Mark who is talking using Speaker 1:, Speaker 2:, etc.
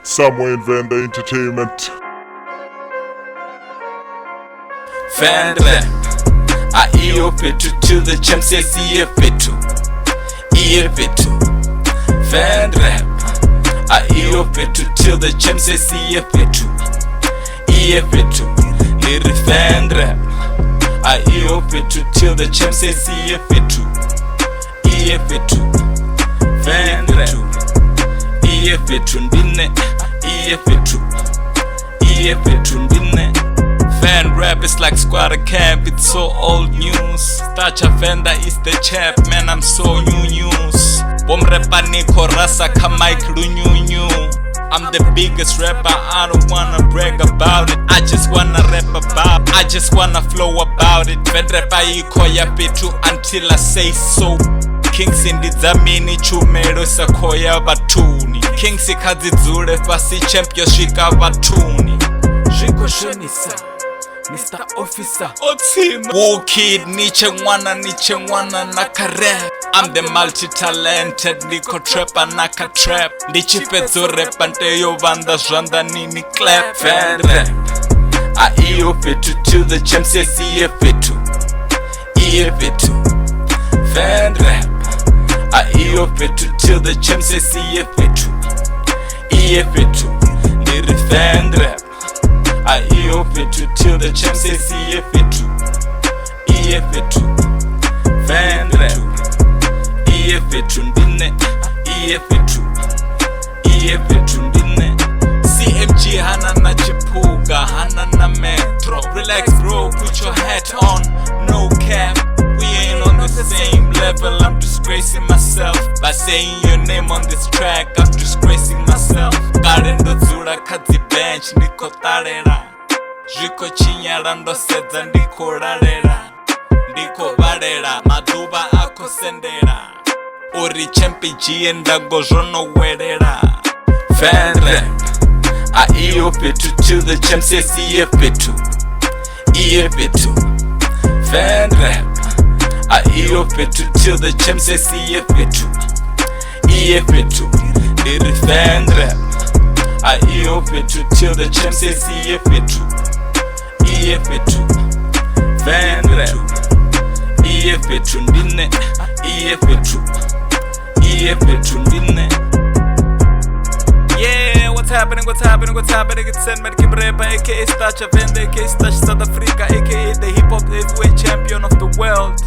Speaker 1: somewhere in Ven Entertainment.
Speaker 2: Ven Rap, iyo vitu to the champs, yes, iyo vitu. Ven Rap, iyo vitu to the champs, yes, iyo vitu. Little Ven Rap, iyo vitu to the champs, yes, iyo vitu. Ven Rap, iyo vitu ndine, iyo vitu ndine. Ven Rap is like squatter camp, it's so old news. Tsha Venda is the champ, man, I'm so new news. Bomrepa niko rasa ka Mike Lunyunyu. I'm the biggest rapper, I don't wanna brag about it. I just wanna rap about it, I just wanna flow about it. Ven Rap iko ya vitu until I say so. Kings indizamini chumelo sakoya batuni. Kings ikadzidzule fasi champion shika batuni. Zviko shonisa Mr. Officer Otsima Wokid niche mwana nakarap. I'm the multi-talented niko trapper naka trap. Ndichipedzo rapa nteyo vanda zvanda nini clap. Ven Rap, iyo vitu to the champs, yes, iyo vitu. Ven Rap, iyo vitu to the champs, yes, iyo vitu. Little Ven Rap, iyo vitu to the champs, yes, iyo vitu. Ven Rap, iyo vitu ndine, iyo vitu ndine. CMG hana na chipuga, hana na metro. Relax bro, put your hat on, no cap. We ain't on the same level, I'm disgracing myself. By saying your name on this track, I'm disgracing myself. Karendo zura kadzi bench, niko tarera. Zviko chinyara ndosedza ndiko rarera. Ndiko varera, maduva ako sendera. Uri champi G ndago zvono werera. Ven Rap, iyo vitu to the champs, yes, iyo vitu. Ven Rap, iyo vitu to the champs, yes, iyo vitu. Little Ven Rap, iyo vitu to the champs, yes, iyo vitu. Ven Rap, iyo vitu ndine, iyo vitu ndine. Yeah, what's happening? It's Ven Rap, aka Tsha Venda, aka South Africa, aka the hip hop heavyweight champion of the world.